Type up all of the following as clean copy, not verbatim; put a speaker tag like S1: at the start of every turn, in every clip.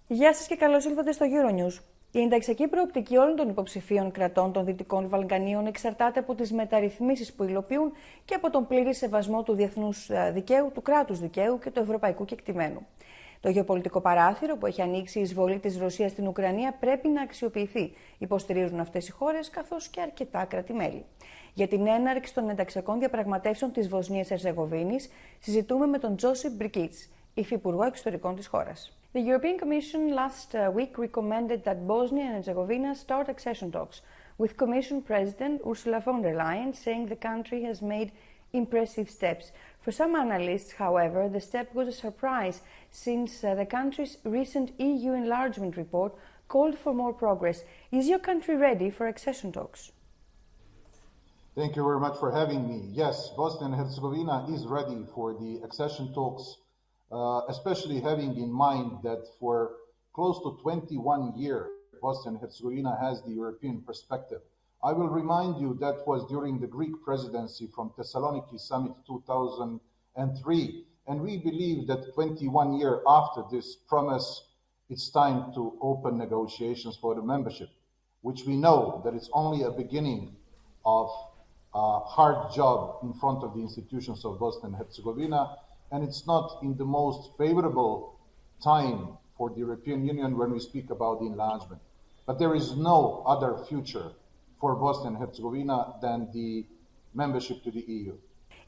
S1: Γεια σας και καλώς ήλθατε στο euronews. Η ενταξιακή προοπτική όλων των υποψηφίων κρατών των Δυτικών Βαλκανίων εξαρτάται από τις μεταρρυθμίσεις που υλοποιούν και από τον πλήρη σεβασμό του διεθνούς δικαίου, του κράτους δικαίου και του ευρωπαϊκού κεκτημένου. Το γεωπολιτικό παράθυρο που έχει ανοίξει η εισβολή της Ρωσίας στην Ουκρανία πρέπει να αξιοποιηθεί, υποστηρίζουν αυτές οι χώρες καθώς και αρκετά κράτη-μέλη. Για την έναρξη των ενταξιακών διαπραγματεύσεων της Βοσνίας-Ερζεγοβίνης συζητούμε με τον Geostrategic, υφυπουργό Εξωτερικών της χώρας. The European Commission last week recommended that Bosnia and Herzegovina start accession talks, with Commission President Ursula von der Leyen saying the country has made impressive steps. For some analysts, however, the step was a surprise since the country's recent EU enlargement report called for more progress. Is your country ready for accession talks?
S2: Thank you very much for having me. Yes, Bosnia and Herzegovina is ready for the accession talks, especially having in mind that for close to 21 years, Bosnia and Herzegovina has the European perspective. I will remind you that was during the Greek presidency from Thessaloniki Summit 2003, and we believe that 21 years after this promise, it's time to open negotiations for the membership, which we know that it's only a beginning of a hard job in front of the institutions of Bosnia and Herzegovina, and it's not in the most favorable time for the European Union when we speak about the enlargement. But there is no other future for Bosnia and Herzegovina than the membership to the EU.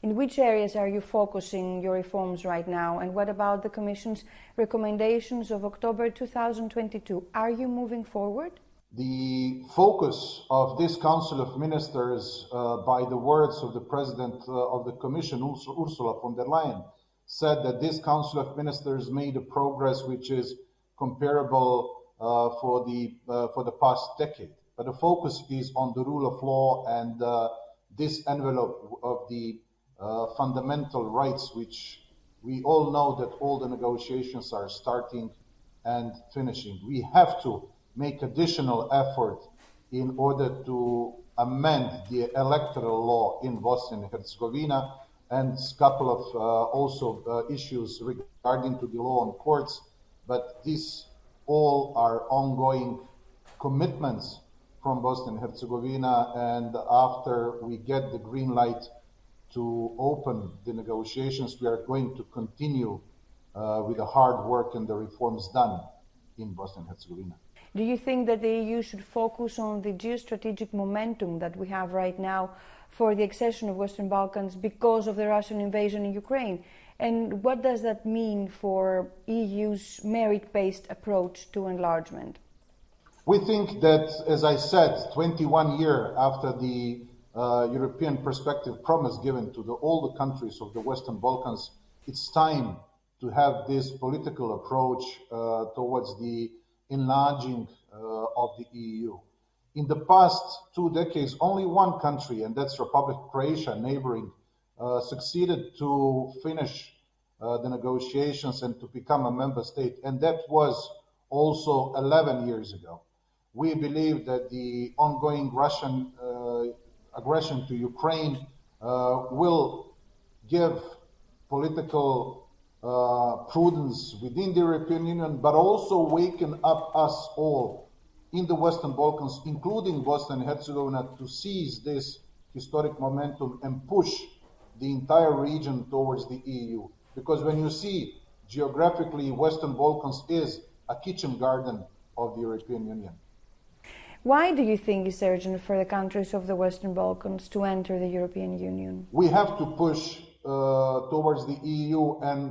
S1: In which areas are you focusing your reforms right now? And what about the Commission's recommendations of October 2022? Are you moving forward?
S2: The focus of this Council of Ministers, by the words of the President of the Commission, Ursula von der Leyen, said that this Council of Ministers made a progress which is comparable for the past decade. But the focus is on the rule of law and this envelope of the fundamental rights, which we all know that all the negotiations are starting and finishing. We have to make additional effort in order to amend the electoral law in Bosnia and Herzegovina, and a couple of issues regarding to the law on courts. But these all are ongoing commitments from Bosnia and Herzegovina, and after we get the green light to open the negotiations, we are going to continue with the hard work and the reforms done in Bosnia and Herzegovina.
S1: Do you think that the EU should focus on the geostrategic momentum that we have right now for the accession of Western Balkans because of the Russian invasion in Ukraine? And what does that mean for EU's merit-based approach to enlargement?
S2: We think that, as I said, 21 years after the European perspective promise given to all the countries of the Western Balkans, it's time to have this political approach towards the enlarging of the EU. In the past 2 decades, only one country, and that's Republic of Croatia, neighboring, succeeded to finish the negotiations and to become a member state, and that was also 11 years ago. We believe that the ongoing Russian aggression to Ukraine will give political prudence within the European Union, but also waken up us all in the Western Balkans, including Bosnia and Herzegovina, to seize this historic momentum and push the entire region towards the EU. Because when you see geographically, Western Balkans is a kitchen garden of the European Union.
S1: Why do you think it's urgent for the countries of the Western Balkans to enter the European Union?
S2: We have to push towards the EU and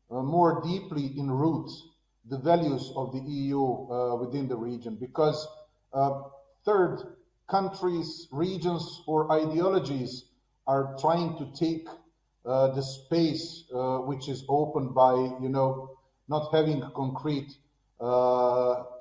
S2: more deeply in roots the values of the EU within the region, because third countries, regions or ideologies are trying to take the space which is opened by, not having concrete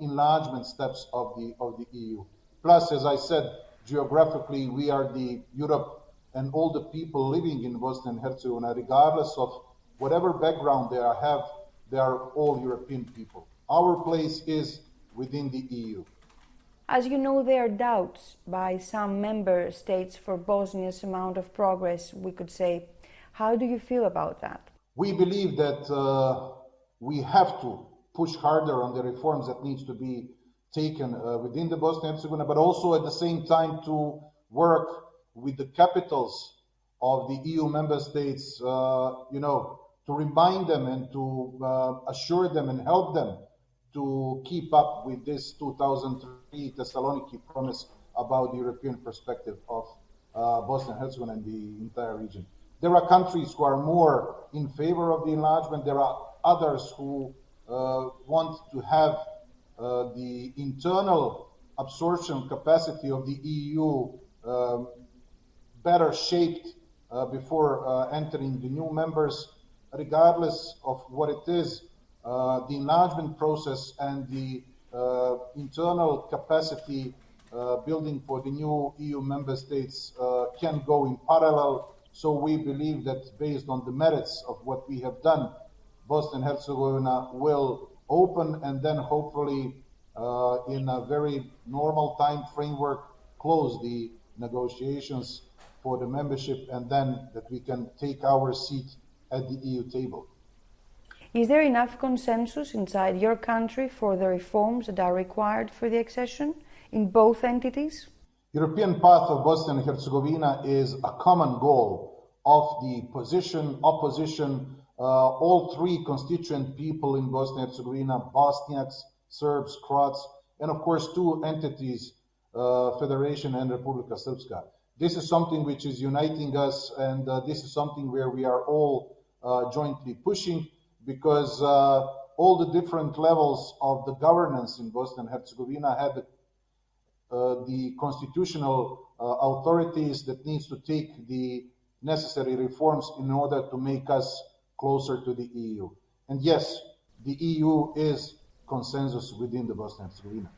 S2: enlargement steps of the EU. Plus, as I said, geographically we are the Europe, and all the people living in Bosnia and Herzegovina, regardless of whatever background they have, they are all European people. Our place is within the EU.
S1: As you know, there are doubts by some member states for Bosnia's amount of progress, we could say. How do you feel about that?
S2: We believe that we have to push harder on the reforms that needs to be taken within the Bosnia and Herzegovina, but also at the same time to work with the capitals of the EU member states, to remind them and to assure them and help them to keep up with this 2003 Thessaloniki promise about the European perspective of Bosnia and Herzegovina and the entire region. There are countries who are more in favor of the enlargement. There are others who want to have the internal absorption capacity of the EU better shaped before entering the new members. Regardless of what it is, the enlargement process and the internal capacity building for the new EU member states can go in parallel. So we believe that based on the merits of what we have done, Bosnia and Herzegovina will open and then hopefully in a very normal time framework close the negotiations for the membership, and then that we can take our seat at the EU table.
S1: Is there enough consensus inside your country for the reforms that are required for the accession in both entities?
S2: European path of Bosnia and Herzegovina is a common goal of the position, opposition, all three constituent people in Bosnia and Herzegovina, Bosniaks, Serbs, Croats, and of course two entities, Federation and Republika Srpska. This is something which is uniting us, and this is something where we are all jointly pushing, because all the different levels of the governance in Bosnia and Herzegovina have the constitutional authorities that needs to take the necessary reforms in order to make us closer to the EU. And yes, the EU is consensus within the Bosnia and Herzegovina.